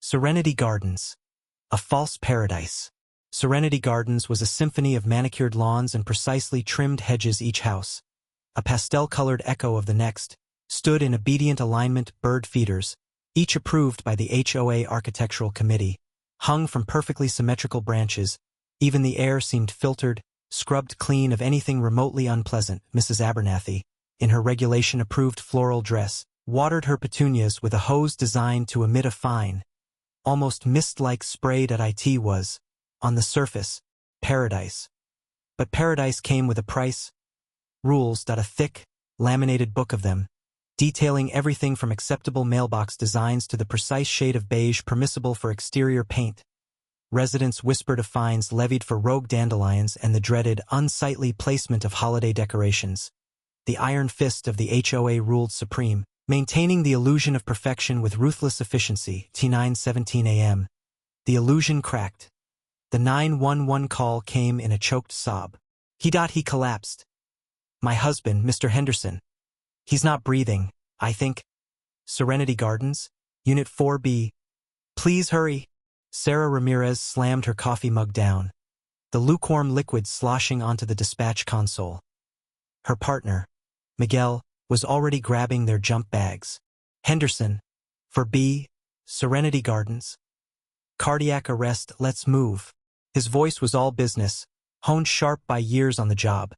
Serenity Gardens. A false paradise. Serenity Gardens was a symphony of manicured lawns and precisely trimmed hedges. Each house, a pastel-colored echo of the next, stood in obedient alignment. Bird feeders, each approved by the HOA Architectural Committee, hung from perfectly symmetrical branches. Even the air seemed filtered, scrubbed clean of anything remotely unpleasant. Mrs. Abernathy, in her regulation-approved floral dress, watered her petunias with a hose designed to emit a fine, almost mist-like spray. It was, on the surface, paradise. But paradise came with a price. Rules. A thick, laminated book of them, detailing everything from acceptable mailbox designs to the precise shade of beige permissible for exterior paint. Residents whispered of fines levied for rogue dandelions and the dreaded, unsightly placement of holiday decorations. The iron fist of the HOA ruled supreme, maintaining the illusion of perfection with ruthless efficiency. 9:17 a.m. The illusion cracked. The 911 call came in a choked sob. He collapsed. "My husband, Mr. Henderson. He's not breathing, I think." Serenity Gardens, Unit 4B. "Please hurry." Sarah Ramirez slammed her coffee mug down, the lukewarm liquid sloshing onto the dispatch console. Her partner, Miguel, was already grabbing their jump bags. "Henderson, for B, Serenity Gardens. Cardiac arrest, let's move." His voice was all business, honed sharp by years on the job.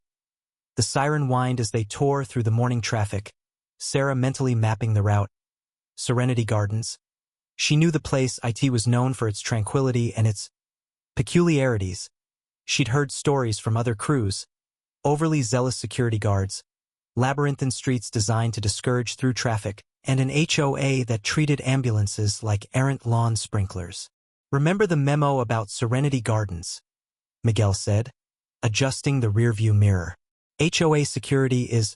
The siren whined as they tore through the morning traffic, Sarah mentally mapping the route. Serenity Gardens. She knew the place. It was known for its tranquility and its peculiarities. She'd heard stories from other crews, overly zealous security guards, labyrinthine streets designed to discourage through traffic, and an HOA that treated ambulances like errant lawn sprinklers. "Remember the memo about Serenity Gardens?" Miguel said, adjusting the rearview mirror. "HOA security is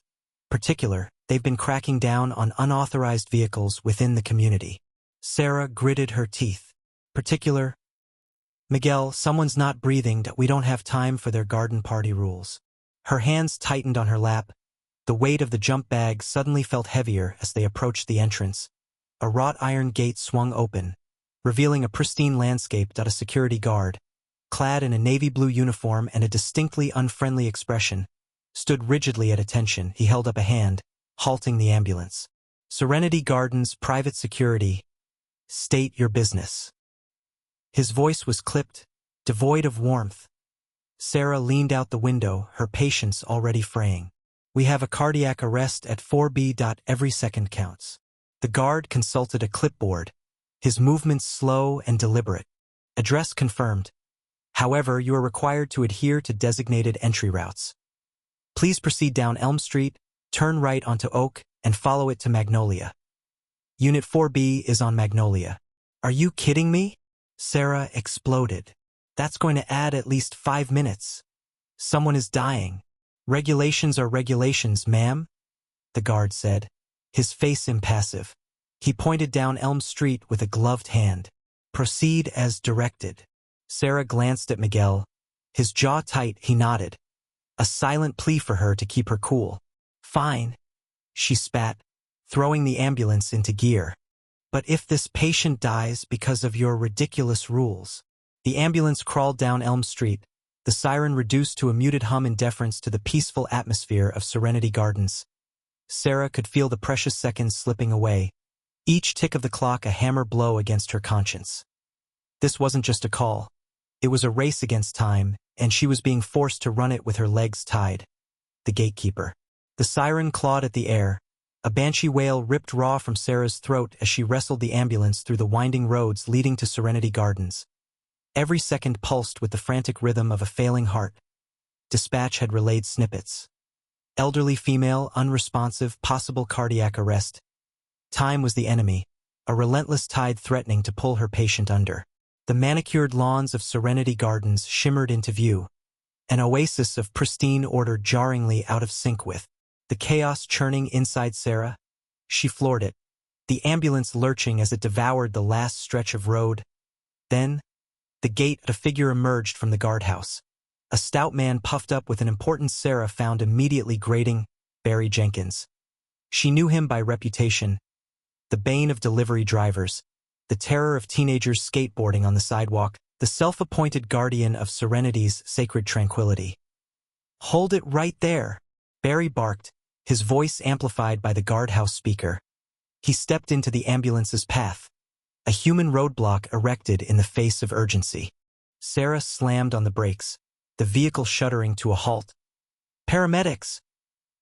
particular. They've been cracking down on unauthorized vehicles within the community." Sarah gritted her teeth. "Particular?" "Miguel, someone's not breathing. We don't have time for their garden party rules." Her hands tightened on her lap. The weight of the jump bag suddenly felt heavier as they approached the entrance. A wrought iron gate swung open, revealing a pristine landscape. A security guard, clad in a navy blue uniform and a distinctly unfriendly expression, stood rigidly at attention. He held up a hand, halting the ambulance. "Serenity Gardens Private Security. State your business." His voice was clipped, devoid of warmth. Sarah leaned out the window, her patience already fraying. "We have a cardiac arrest at 4B. Every second counts." The guard consulted a clipboard, his movements slow and deliberate. "Address confirmed. However, you are required to adhere to designated entry routes. Please proceed down Elm Street, turn right onto Oak, and follow it to Magnolia. Unit 4B is on Magnolia." "Are you kidding me?" Sarah exploded. "That's going to add at least 5 minutes. Someone is dying." "Regulations are regulations, ma'am," the guard said, his face impassive. He pointed down Elm Street with a gloved hand. "Proceed as directed." Sarah glanced at Miguel. His jaw tight, he nodded. A silent plea for her to keep her cool. "Fine," she spat, throwing the ambulance into gear. "But if this patient dies because of your ridiculous rules." The ambulance crawled down Elm Street, the siren reduced to a muted hum in deference to the peaceful atmosphere of Serenity Gardens. Sarah could feel the precious seconds slipping away, each tick of the clock a hammer blow against her conscience. This wasn't just a call. It was a race against time, and she was being forced to run it with her legs tied. The gatekeeper. The siren clawed at the air. A banshee wail ripped raw from Sarah's throat as she wrestled the ambulance through the winding roads leading to Serenity Gardens. Every second pulsed with the frantic rhythm of a failing heart. Dispatch had relayed snippets. Elderly female, unresponsive, possible cardiac arrest. Time was the enemy, a relentless tide threatening to pull her patient under. The manicured lawns of Serenity Gardens shimmered into view, an oasis of pristine order jarringly out of sync with the chaos churning inside Sarah. She floored it, the ambulance lurching as it devoured the last stretch of road. Then, the gate, a figure emerged from the guardhouse. A stout man puffed up with an importance Sarah found immediately grating, Barry Jenkins. She knew him by reputation, the bane of delivery drivers, the terror of teenagers skateboarding on the sidewalk, the self-appointed guardian of Serenity's sacred tranquility. "Hold it right there," Barry barked, his voice amplified by the guardhouse speaker. He stepped into the ambulance's path, a human roadblock erected in the face of urgency. Sarah slammed on the brakes, the vehicle shuddering to a halt. "Paramedics!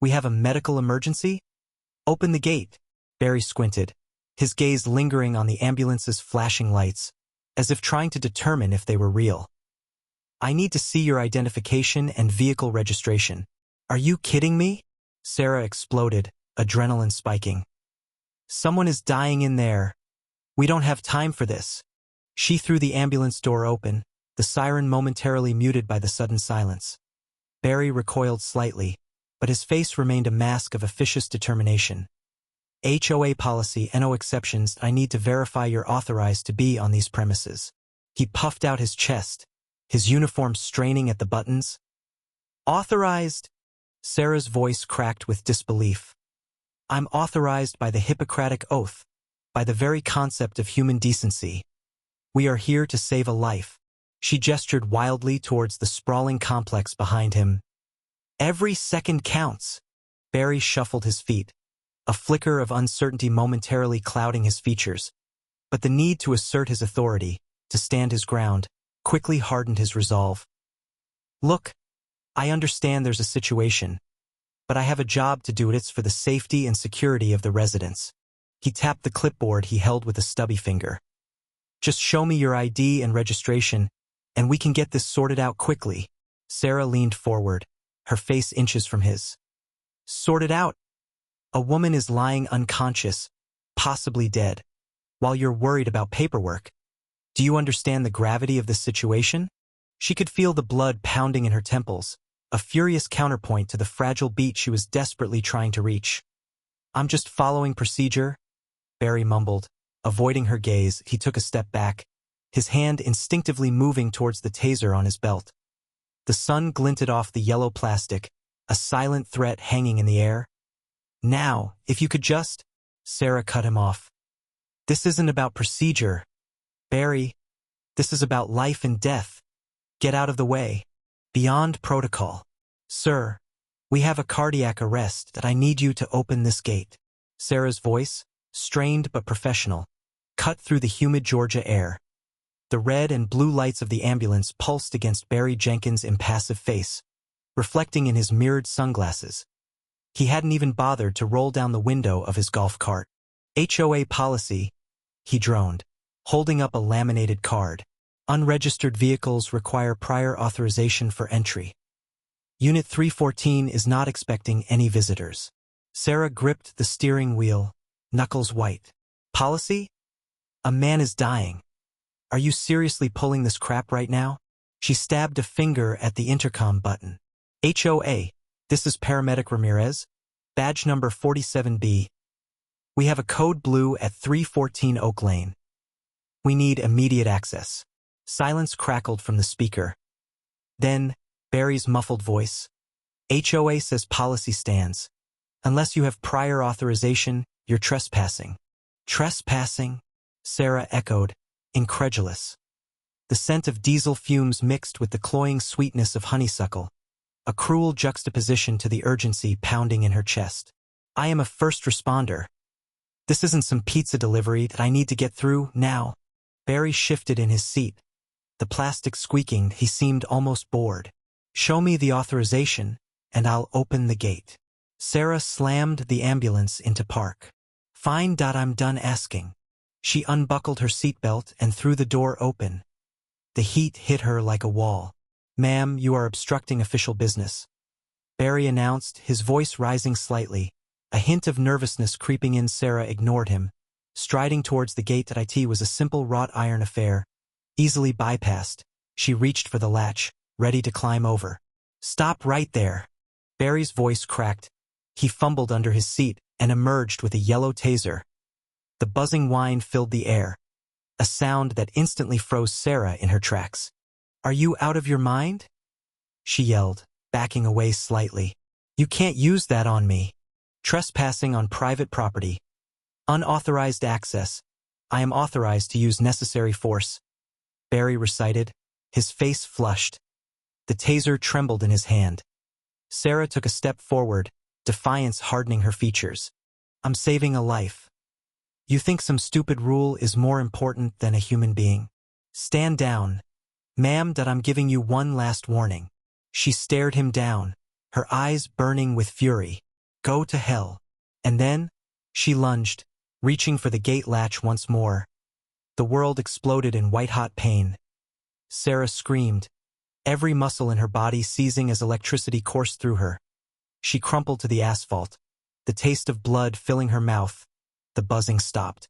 We have a medical emergency? Open the gate." Barry squinted, his gaze lingering on the ambulance's flashing lights, as if trying to determine if they were real. "I need to see your identification and vehicle registration." "Are you kidding me?" Sarah exploded, adrenaline spiking. "Someone is dying in there. We don't have time for this." She threw the ambulance door open, the siren momentarily muted by the sudden silence. Barry recoiled slightly, but his face remained a mask of officious determination. "HOA policy, no exceptions. I need to verify you're authorized to be on these premises." He puffed out his chest, his uniform straining at the buttons. "Authorized?" Sarah's voice cracked with disbelief. "I'm authorized by the Hippocratic Oath, by the very concept of human decency. We are here to save a life." She gestured wildly towards the sprawling complex behind him. "Every second counts." Barry shuffled his feet, a flicker of uncertainty momentarily clouding his features. But the need to assert his authority, to stand his ground, quickly hardened his resolve. "Look, I understand there's a situation, but I have a job to do. It's for the safety and security of the residents." He tapped the clipboard he held with a stubby finger. "Just show me your ID and registration, and we can get this sorted out quickly." Sarah leaned forward, her face inches from his. "Sorted out? A woman is lying unconscious, possibly dead, while you're worried about paperwork. Do you understand the gravity of this situation?" She could feel the blood pounding in her temples, a furious counterpoint to the fragile beat she was desperately trying to reach. "I'm just following procedure," Barry mumbled. Avoiding her gaze, he took a step back, his hand instinctively moving towards the taser on his belt. The sun glinted off the yellow plastic, a silent threat hanging in the air. "Now, if you could just—" Sarah cut him off. "This isn't about procedure, Barry. This is about life and death. Get out of the way. Beyond protocol. Sir, we have a cardiac arrest that I need you to open this gate." Sarah's voice, strained but professional, cut through the humid Georgia air. The red and blue lights of the ambulance pulsed against Barry Jenkins' impassive face, reflecting in his mirrored sunglasses. He hadn't even bothered to roll down the window of his golf cart. "HOA policy," he droned, holding up a laminated card. "Unregistered vehicles require prior authorization for entry. Unit 314 is not expecting any visitors." Sarah gripped the steering wheel, knuckles white. "Policy? A man is dying. Are you seriously pulling this crap right now?" She stabbed a finger at the intercom button. "HOA, this is Paramedic Ramirez, badge number 47B. We have a code blue at 314 Oak Lane. We need immediate access." Silence crackled from the speaker. Then, Barry's muffled voice. "HOA says policy stands. Unless you have prior authorization, you're trespassing." "Trespassing?" Sarah echoed, incredulous. The scent of diesel fumes mixed with the cloying sweetness of honeysuckle, a cruel juxtaposition to the urgency pounding in her chest. "I am a first responder. This isn't some pizza delivery that I need to get through now." Barry shifted in his seat. The plastic squeaking, he seemed almost bored. "Show me the authorization, and I'll open the gate." Sarah slammed the ambulance into park. "Fine. I'm done asking." She unbuckled her seatbelt and threw the door open. The heat hit her like a wall. "Ma'am, you are obstructing official business," Barry announced, his voice rising slightly, a hint of nervousness creeping in. Sarah ignored him. Striding towards the gate that it was a simple wrought iron affair, easily bypassed. She reached for the latch, ready to climb over. "Stop right there." Barry's voice cracked. He fumbled under his seat and emerged with a yellow taser. The buzzing whine filled the air, a sound that instantly froze Sarah in her tracks. "Are you out of your mind?" she yelled, backing away slightly. "You can't use that on me. Trespassing on private property. Unauthorized access. I am authorized to use necessary force, Barry recited, his face flushed. The taser trembled in his hand. Sarah took a step forward, defiance hardening her features. I'm saving a life. You think some stupid rule is more important than a human being? Stand down. Ma'am, that I'm giving you one last warning. She stared him down, her eyes burning with fury. Go to hell. And then, she lunged, reaching for the gate latch once more. The world exploded in white-hot pain. Sarah screamed, every muscle in her body seizing as electricity coursed through her. She crumpled to the asphalt, the taste of blood filling her mouth. The buzzing stopped.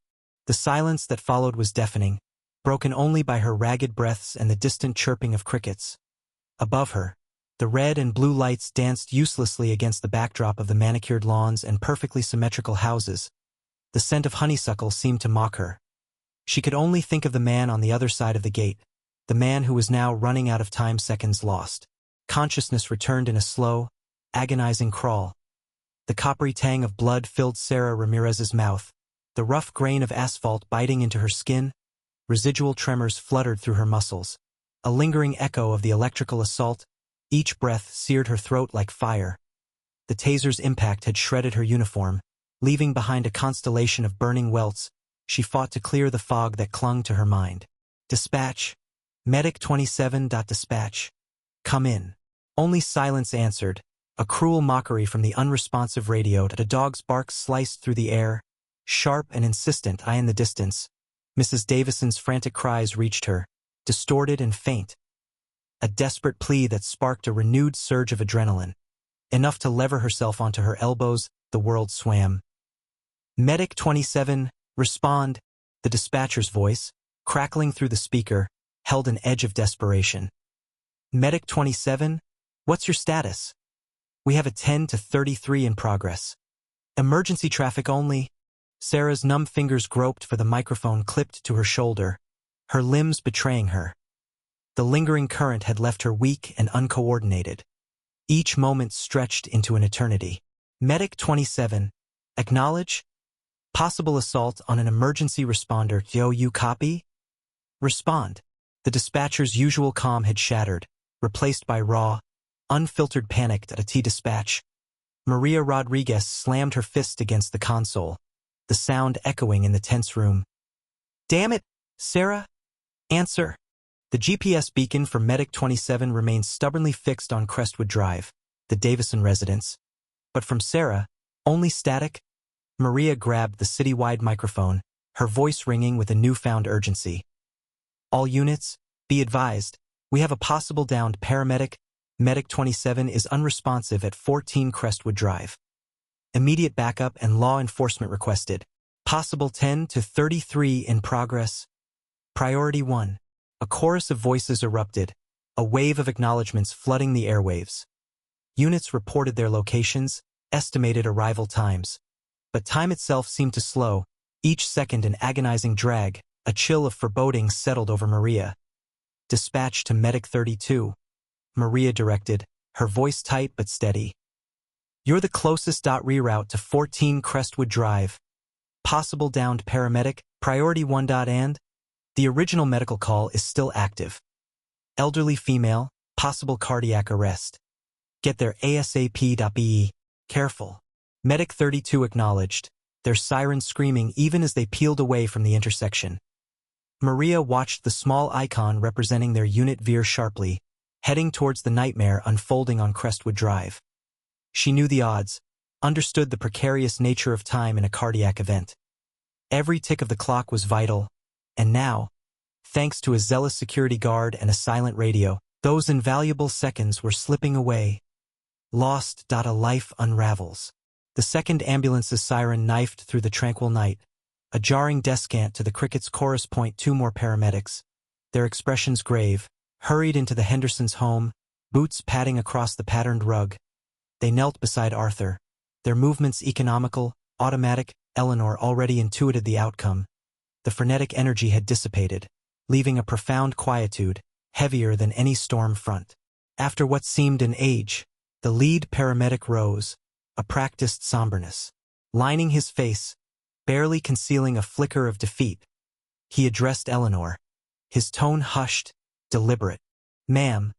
The silence that followed was deafening, broken only by her ragged breaths and the distant chirping of crickets. Above her, the red and blue lights danced uselessly against the backdrop of the manicured lawns and perfectly symmetrical houses. The scent of honeysuckle seemed to mock her. She could only think of the man on the other side of the gate, the man who was now running out of time, seconds lost. Consciousness returned in a slow, agonizing crawl. The coppery tang of blood filled Sarah Ramirez's mouth, the rough grain of asphalt biting into her skin. Residual tremors fluttered through her muscles, a lingering echo of the electrical assault. Each breath seared her throat like fire. The taser's impact had shredded her uniform, leaving behind a constellation of burning welts. She fought to clear the fog that clung to her mind. Dispatch. Medic 27. Dispatch. Come in. Only silence answered, a cruel mockery from the unresponsive radio. A dog's bark sliced through the air, sharp and insistent. In the distance, Mrs. Davison's frantic cries reached her, distorted and faint. A desperate plea that sparked a renewed surge of adrenaline. Enough to lever herself onto her elbows, the world swam. Medic 27, respond, the dispatcher's voice, crackling through the speaker, held an edge of desperation. Medic 27, what's your status? We have a 10 to 33 in progress. Emergency traffic only. Sarah's numb fingers groped for the microphone clipped to her shoulder, her limbs betraying her. The lingering current had left her weak and uncoordinated. Each moment stretched into an eternity. Medic 27, acknowledge. Possible assault on an emergency responder. Yo, you copy? Respond. The dispatcher's usual calm had shattered, replaced by raw, unfiltered panic. At a T-dispatch. Maria Rodriguez slammed her fist against the console, the sound echoing in the tense room. Damn it, Sarah! Answer! The GPS beacon for Medic 27 remained stubbornly fixed on Crestwood Drive, the Davison residence. But from Sarah, only static. Maria grabbed the citywide microphone, her voice ringing with a newfound urgency. All units, be advised, we have a possible downed paramedic. Medic 27 is unresponsive at 14 Crestwood Drive. Immediate backup and law enforcement requested. Possible 10 to 33 in progress. Priority 1. A chorus of voices erupted, a wave of acknowledgments flooding the airwaves. Units reported their locations, estimated arrival times. But time itself seemed to slow, each second an agonizing drag. A chill of foreboding settled over Maria. Dispatch to Medic 32. Maria directed, her voice tight but steady. You're the closest. Reroute to 14 Crestwood Drive. Possible downed paramedic, priority 1. And? The original medical call is still active. Elderly female, possible cardiac arrest. Get there ASAP. Be careful. Medic 32 acknowledged, their sirens screaming even as they peeled away from the intersection. Maria watched the small icon representing their unit veer sharply, heading towards the nightmare unfolding on Crestwood Drive. She knew the odds, understood the precarious nature of time in a cardiac event. Every tick of the clock was vital, and now, thanks to a zealous security guard and a silent radio, those invaluable seconds were slipping away. Lost. A life unravels. The second ambulance's siren knifed through the tranquil night, a jarring descant to the cricket's chorus point. 2 more paramedics, their expressions grave, hurried into the Hendersons' home, boots padding across the patterned rug. They knelt beside Arthur, their movements economical, automatic. Eleanor already intuited the outcome. The frenetic energy had dissipated, leaving a profound quietude, heavier than any storm front. After what seemed an age, the lead paramedic rose, a practiced somberness lining his face, barely concealing a flicker of defeat. He addressed Eleanor, his tone hushed, deliberate. "Ma'am,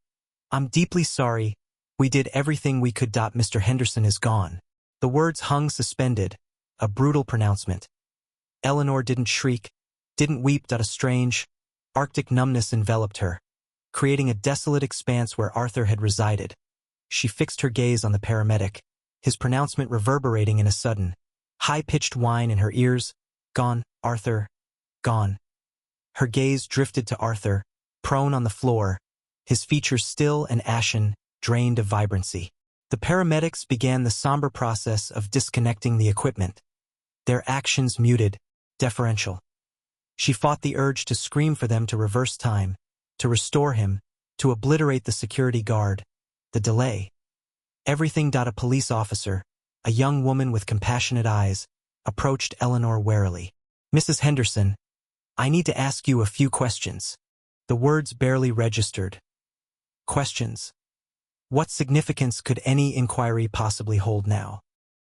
I'm deeply sorry. We did everything we could. Mr. Henderson is gone." The words hung suspended, a brutal pronouncement. Eleanor didn't shriek, didn't weep. A strange, Arctic numbness enveloped her, creating a desolate expanse where Arthur had resided. She fixed her gaze on the paramedic, his pronouncement reverberating in a sudden, high-pitched whine in her ears. "Gone, Arthur, gone." Her gaze drifted to Arthur, prone on the floor, his features still and ashen, drained of vibrancy. The paramedics began the somber process of disconnecting the equipment, their actions muted, deferential. She fought the urge to scream for them to reverse time, to restore him, to obliterate the security guard. The delay. Everything. A police officer, a young woman with compassionate eyes, approached Eleanor warily. "Mrs. Henderson, I need to ask you a few questions." The words barely registered. Questions? What significance could any inquiry possibly hold now?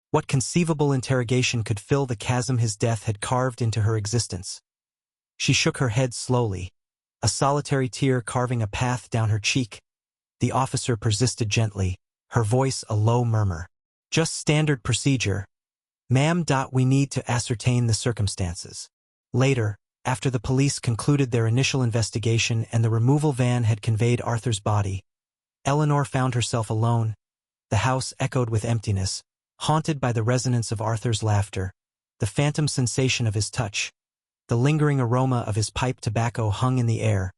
What conceivable interrogation could fill the chasm his death had carved into her existence? She shook her head slowly, a solitary tear carving a path down her cheek. The officer persisted gently, her voice a low murmur. "Just standard procedure. Ma'am. We need to ascertain the circumstances." Later, after the police concluded their initial investigation and the removal van had conveyed Arthur's body, Eleanor found herself alone. The house echoed with emptiness, haunted by the resonance of Arthur's laughter, the phantom sensation of his touch. The lingering aroma of his pipe tobacco hung in the air,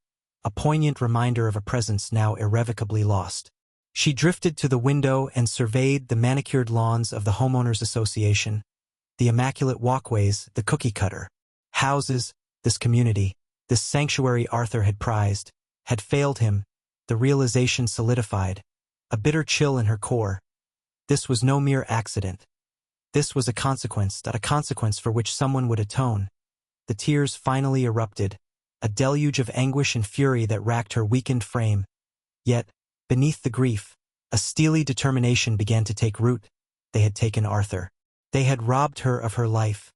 a poignant reminder of a presence now irrevocably lost. She drifted to the window and surveyed the manicured lawns of the homeowners association, the immaculate walkways, the cookie-cutter houses. This community, this sanctuary Arthur had prized, had failed him. The realization solidified, a bitter chill in her core. This was no mere accident. This was a consequence for which someone would atone. The tears finally erupted, a deluge of anguish and fury that racked her weakened frame. Yet, beneath the grief, a steely determination began to take root. They had taken Arthur. They had robbed her of her life.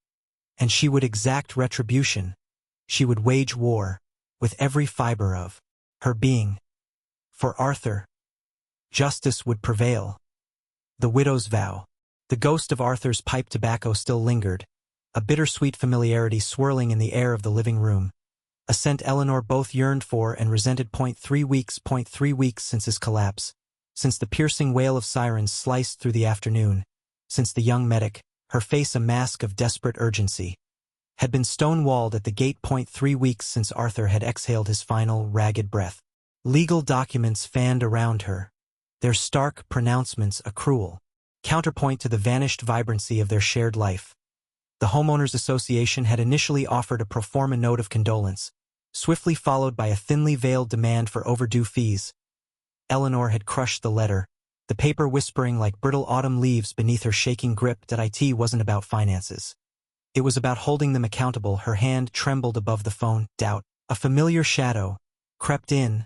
And she would exact retribution. She would wage war, with every fiber of her being. For Arthur, justice would prevail. The widow's vow. The ghost of Arthur's pipe tobacco still lingered, a bittersweet familiarity swirling in the air of the living room, a scent Eleanor both yearned for and resented. 3 weeks since his collapse, since the piercing wail of sirens sliced through the afternoon, since the young medic, her face a mask of desperate urgency, had been stonewalled at the gate. 3 weeks since Arthur had exhaled his final, ragged breath. Legal documents fanned around her, their stark pronouncements a cruel counterpoint to the vanished vibrancy of their shared life. The Homeowners Association had initially offered a pro forma note of condolence, swiftly followed by a thinly veiled demand for overdue fees. Eleanor had crushed the letter, the paper whispering like brittle autumn leaves beneath her shaking grip that IT wasn't about finances. It was about holding them accountable. Her hand trembled above the phone. Doubt, a familiar shadow, crept in.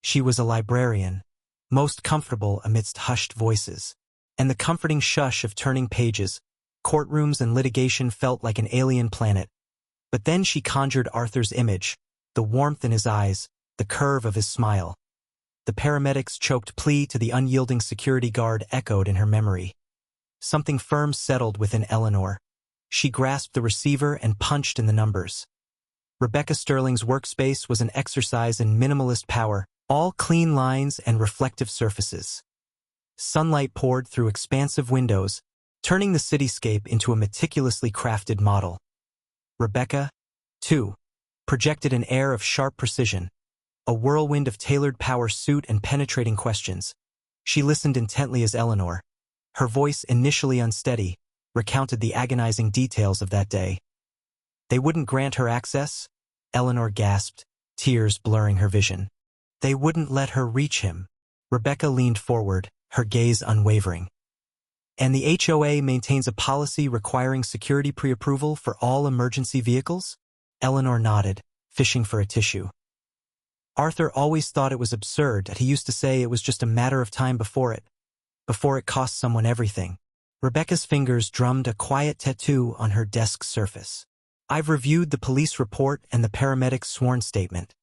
She was a librarian, most comfortable amidst hushed voices. And the comforting shush of turning pages, courtrooms and litigation felt like an alien planet. But then she conjured Arthur's image, the warmth in his eyes, the curve of his smile. The paramedic's choked plea to the unyielding security guard echoed in her memory. Something firm settled within Eleanor. She grasped the receiver and punched in the numbers. Rebecca Sterling's workspace was an exercise in minimalist power, all clean lines and reflective surfaces. Sunlight poured through expansive windows, turning the cityscape into a meticulously crafted model. Rebecca, too, projected an air of sharp precision, a whirlwind of tailored power suit and penetrating questions. She listened intently as Eleanor, her voice initially unsteady, recounted the agonizing details of that day. They wouldn't grant her access? Eleanor gasped, tears blurring her vision. They wouldn't let her reach him. Rebecca leaned forward, her gaze unwavering. And the HOA maintains a policy requiring security pre-approval for all emergency vehicles? Eleanor nodded, fishing for a tissue. Arthur always thought it was absurd that he used to say it was just a matter of time before it cost someone everything. Rebecca's fingers drummed a quiet tattoo on her desk surface. I've reviewed the police report and the paramedic's sworn statement.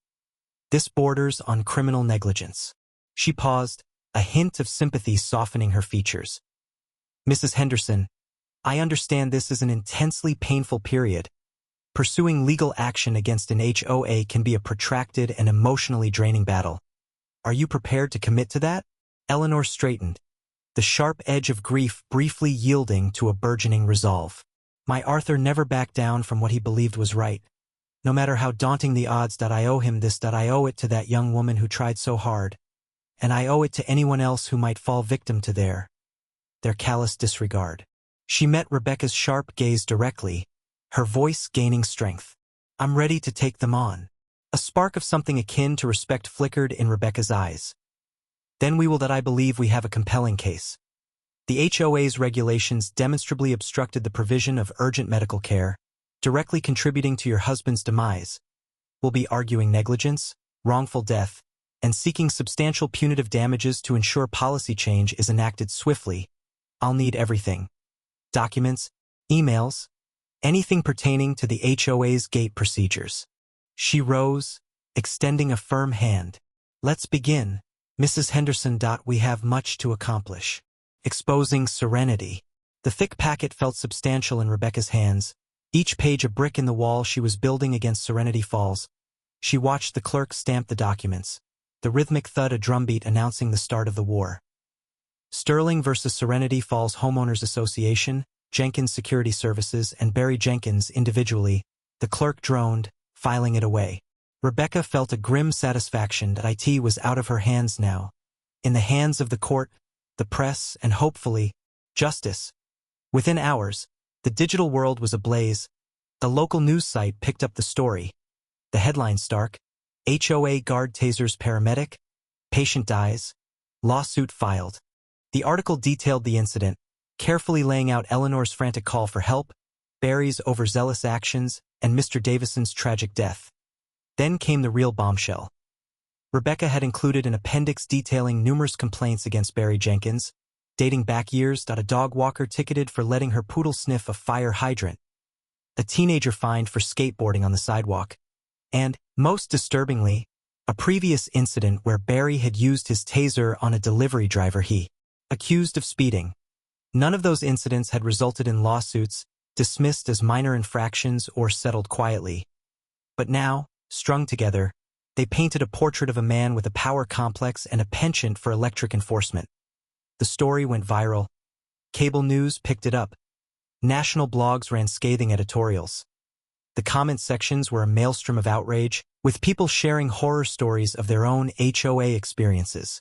This borders on criminal negligence. She paused, a hint of sympathy softening her features. Mrs. Henderson, I understand this is an intensely painful period. Pursuing legal action against an HOA can be a protracted and emotionally draining battle. Are you prepared to commit to that? Eleanor straightened, the sharp edge of grief briefly yielding to a burgeoning resolve. My Arthur never backed down from what he believed was right. No matter how daunting the odds, I owe him this, I owe it to that young woman who tried so hard. And I owe it to anyone else who might fall victim to their callous disregard. She met Rebecca's sharp gaze directly, her voice gaining strength. I'm ready to take them on. A spark of something akin to respect flickered in Rebecca's eyes. Then we will I believe we have a compelling case. The HOA's regulations demonstrably obstructed the provision of urgent medical care, directly contributing to your husband's demise. We'll be arguing negligence, wrongful death, and seeking substantial punitive damages to ensure policy change is enacted swiftly. I'll need everything. Documents, emails, anything pertaining to the HOA's gate procedures. She rose, extending a firm hand. Let's begin, Mrs. Henderson. We have much to accomplish. Exposing Serenity. The thick packet felt substantial in Rebecca's hands, each page a brick in the wall she was building against Serenity Falls. She watched the clerk stamp the documents, the rhythmic thud a drumbeat announcing the start of the war. Sterling versus Serenity Falls Homeowners Association, Jenkins Security Services, and Barry Jenkins individually, the clerk droned, filing it away. Rebecca felt a grim satisfaction that it was out of her hands now, in the hands of the court, the press, and hopefully, justice. Within hours, the digital world was ablaze. The local news site picked up the story. The headline stark: HOA guard tasers paramedic, patient dies, lawsuit filed. The article detailed the incident, carefully laying out Eleanor's frantic call for help, Barry's overzealous actions, and Mr. Davison's tragic death. Then came the real bombshell. Rebecca had included an appendix detailing numerous complaints against Barry Jenkins, dating back years. A dog walker ticketed for letting her poodle sniff a fire hydrant, a teenager fined for skateboarding on the sidewalk, and, most disturbingly, a previous incident where Barry had used his taser on a delivery driver he accused of speeding. None of those incidents had resulted in lawsuits, dismissed as minor infractions or settled quietly. But now, strung together, they painted a portrait of a man with a power complex and a penchant for electric enforcement. The story went viral. Cable news picked it up. National blogs ran scathing editorials. The comment sections were a maelstrom of outrage, with people sharing horror stories of their own HOA experiences.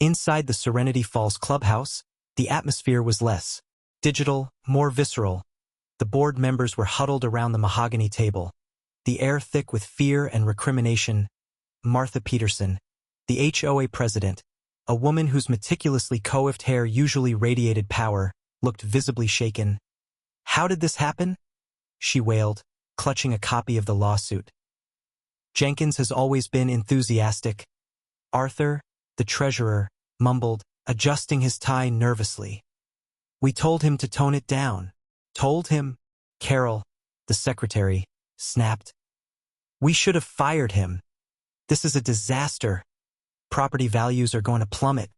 Inside the Serenity Falls clubhouse, the atmosphere was less digital, more visceral. The board members were huddled around the mahogany table, the air thick with fear and recrimination. Martha Peterson, the HOA president, a woman whose meticulously coiffed hair usually radiated power, looked visibly shaken. How did this happen? She wailed, clutching a copy of the lawsuit. Jenkins has always been enthusiastic. Arthur, the treasurer, mumbled, adjusting his tie nervously. We told him to tone it down. Told him? Carol, the secretary, snapped. We should have fired him. This is a disaster. Property values are going to plummet.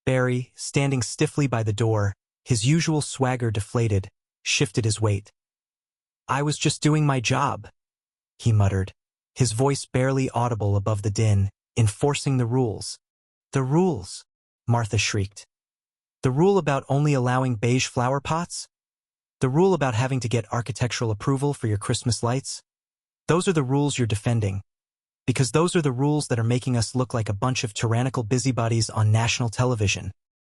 Barry, standing stiffly by the door, his usual swagger deflated, shifted his weight. I was just doing my job, he muttered, his voice barely audible above the din, enforcing the rules. The rules, Martha shrieked. The rule about only allowing beige flower pots? The rule about having to get architectural approval for your Christmas lights? Those are the rules you're defending. Because those are the rules that are making us look like a bunch of tyrannical busybodies on national television.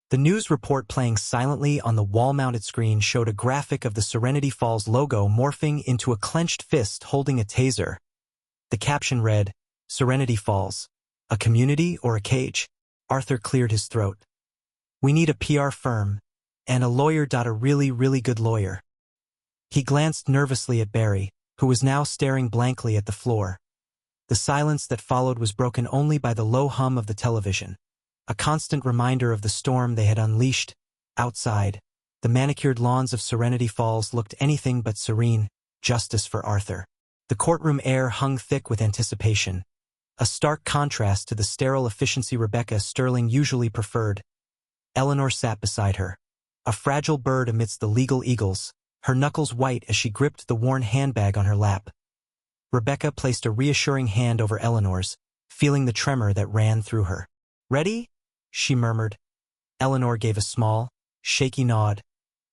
The news report playing silently on the wall-mounted screen showed a graphic of the Serenity Falls logo morphing into a clenched fist holding a taser. The caption read, Serenity Falls, a community or a cage? Arthur cleared his throat. We need a PR firm, and a lawyer. A really, really good lawyer. He glanced nervously at Barry, who was now staring blankly at the floor. The silence that followed was broken only by the low hum of the television, a constant reminder of the storm they had unleashed. Outside, the manicured lawns of Serenity Falls looked anything but serene. justice for Arthur. The courtroom air hung thick with anticipation, a stark contrast to the sterile efficiency Rebecca Sterling usually preferred. Eleanor sat beside her, a fragile bird amidst the legal eagles, her knuckles white as she gripped the worn handbag on her lap. Rebecca placed a reassuring hand over Eleanor's, feeling the tremor that ran through her. "Ready?" she murmured. Eleanor gave a small, shaky nod.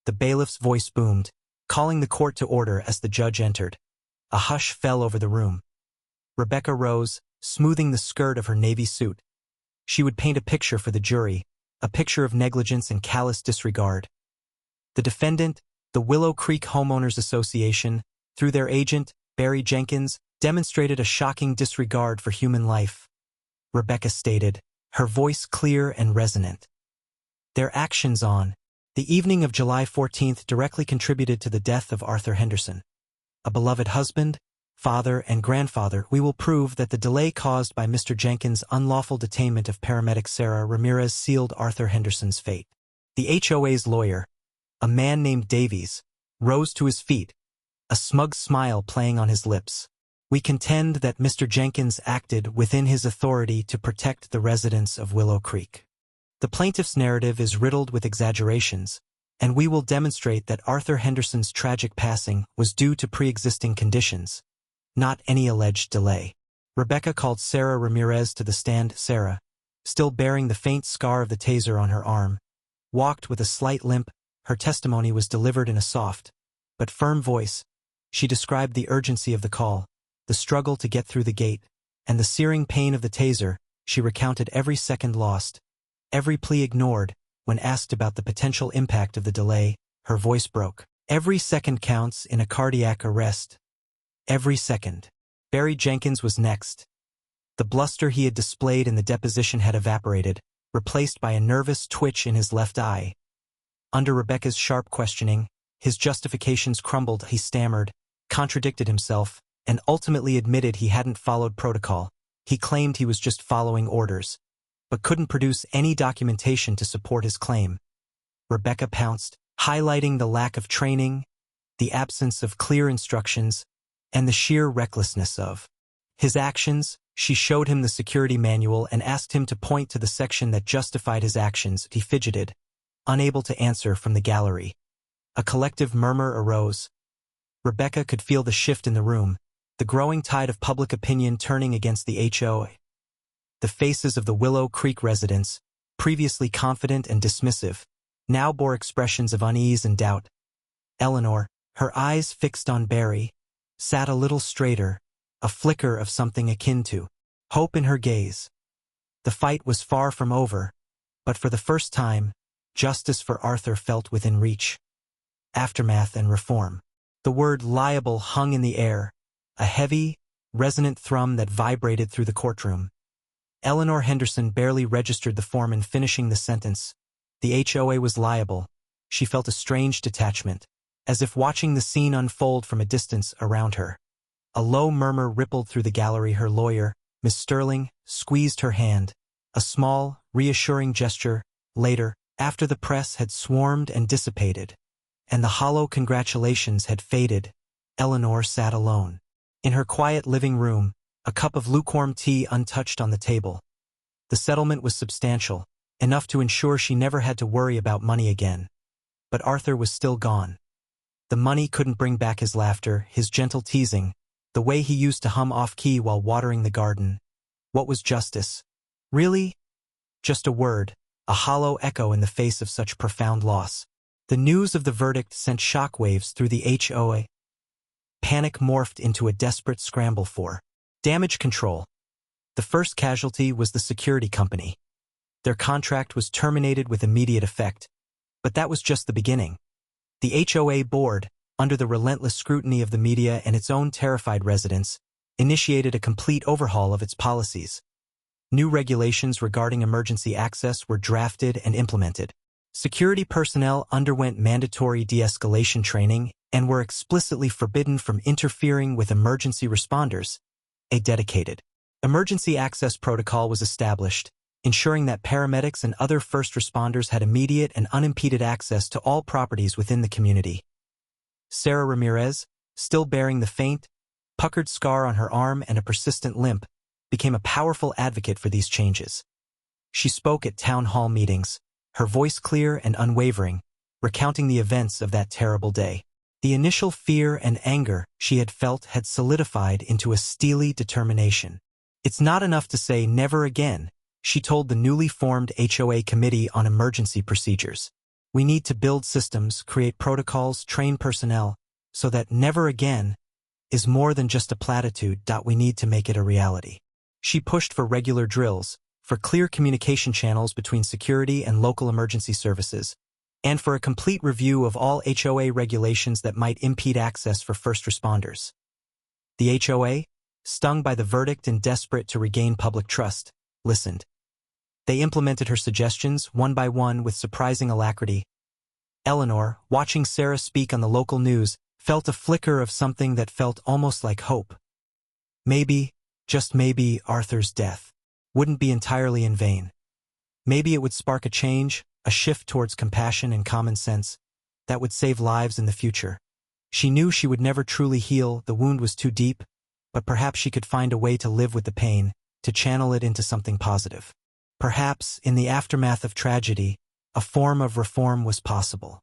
The bailiff's voice boomed, calling the court to order as the judge entered. A hush fell over the room. Rebecca rose, smoothing the skirt of her navy suit. She would paint a picture for the jury, a picture of negligence and callous disregard. The defendant, the Willow Creek Homeowners Association, through their agent, Barry Jenkins, demonstrated a shocking disregard for human life. Rebecca stated, her voice clear and resonant. Their actions on the evening of July 14th directly contributed to the death of Arthur Henderson. A beloved husband, father, and grandfather, we will prove that the delay caused by Mr. Jenkins' unlawful detainment of paramedic Sarah Ramirez sealed Arthur Henderson's fate. The HOA's lawyer, a man named Davies, rose to his feet, a smug smile playing on his lips. We contend that Mr. Jenkins acted within his authority to protect the residents of Willow Creek. The plaintiff's narrative is riddled with exaggerations, and we will demonstrate that Arthur Henderson's tragic passing was due to pre-existing conditions, not any alleged delay. Rebecca called Sarah Ramirez to the stand. Sarah, still bearing the faint scar of the taser on her arm, walked with a slight limp. Her testimony was delivered in a soft, but firm voice. She described the urgency of the call, the struggle to get through the gate, and the searing pain of the taser. She recounted every second lost, every plea ignored. When asked about the potential impact of the delay, her voice broke. Every second counts in a cardiac arrest. Every second. Barry Jenkins was next. The bluster he had displayed in the deposition had evaporated, replaced by a nervous twitch in his left eye. Under Rebecca's sharp questioning, his justifications crumbled. He stammered, contradicted himself, and ultimately admitted he hadn't followed protocol. He claimed he was just following orders, but couldn't produce any documentation to support his claim. Rebecca pounced, highlighting the lack of training, the absence of clear instructions, and the sheer recklessness of his actions. She showed him the security manual and asked him to point to the section that justified his actions. He fidgeted, unable to answer from the gallery. A collective murmur arose. Rebecca could feel the shift in the room, the growing tide of public opinion turning against the HOA. The faces of the Willow Creek residents, previously confident and dismissive, now bore expressions of unease and doubt. Eleanor, her eyes fixed on Barry, sat a little straighter, a flicker of something akin to hope in her gaze. The fight was far from over, but for the first time, justice for Arthur felt within reach. Aftermath and reform. The word liable hung in the air, a heavy, resonant thrum that vibrated through the courtroom. Eleanor Henderson barely registered the form in finishing the sentence. The HOA was liable. She felt a strange detachment, as if watching the scene unfold from a distance around her. A low murmur rippled through the gallery. Her lawyer, Miss Sterling, squeezed her hand, a small, reassuring gesture. Later, after the press had swarmed and dissipated, and the hollow congratulations had faded, Eleanor sat alone. In her quiet living room, a cup of lukewarm tea untouched on the table. The settlement was substantial, enough to ensure she never had to worry about money again. But Arthur was still gone. The money couldn't bring back his laughter, his gentle teasing, the way he used to hum off-key while watering the garden. What was justice? Really? Just a word, a hollow echo in the face of such profound loss. The news of the verdict sent shockwaves through the HOA. Panic morphed into a desperate scramble for damage control. The first casualty was the security company. Their contract was terminated with immediate effect, but that was just the beginning. The HOA board, under the relentless scrutiny of the media and its own terrified residents, initiated a complete overhaul of its policies. New regulations regarding emergency access were drafted and implemented. Security personnel underwent mandatory de-escalation training and were explicitly forbidden from interfering with emergency responders. A dedicated emergency access protocol was established, ensuring that paramedics and other first responders had immediate and unimpeded access to all properties within the community. Sarah Ramirez, still bearing the faint, puckered scar on her arm and a persistent limp, became a powerful advocate for these changes. She spoke at town hall meetings, her voice clear and unwavering, recounting the events of that terrible day. The initial fear and anger she had felt had solidified into a steely determination. "It's not enough to say never again," she told the newly formed HOA Committee on Emergency Procedures. "We need to build systems, create protocols, train personnel, so that never again is more than just a platitude. We need to make it a reality." She pushed for regular drills, for clear communication channels between security and local emergency services, and for a complete review of all HOA regulations that might impede access for first responders. The HOA, stung by the verdict and desperate to regain public trust, listened. They implemented her suggestions one by one with surprising alacrity. Eleanor, watching Sarah speak on the local news, felt a flicker of something that felt almost like hope. Maybe, just maybe, Arthur's death wouldn't be entirely in vain. Maybe it would spark a change, a shift towards compassion and common sense, that would save lives in the future. She knew she would never truly heal, the wound was too deep, but perhaps she could find a way to live with the pain, to channel it into something positive. Perhaps, in the aftermath of tragedy, a form of reform was possible.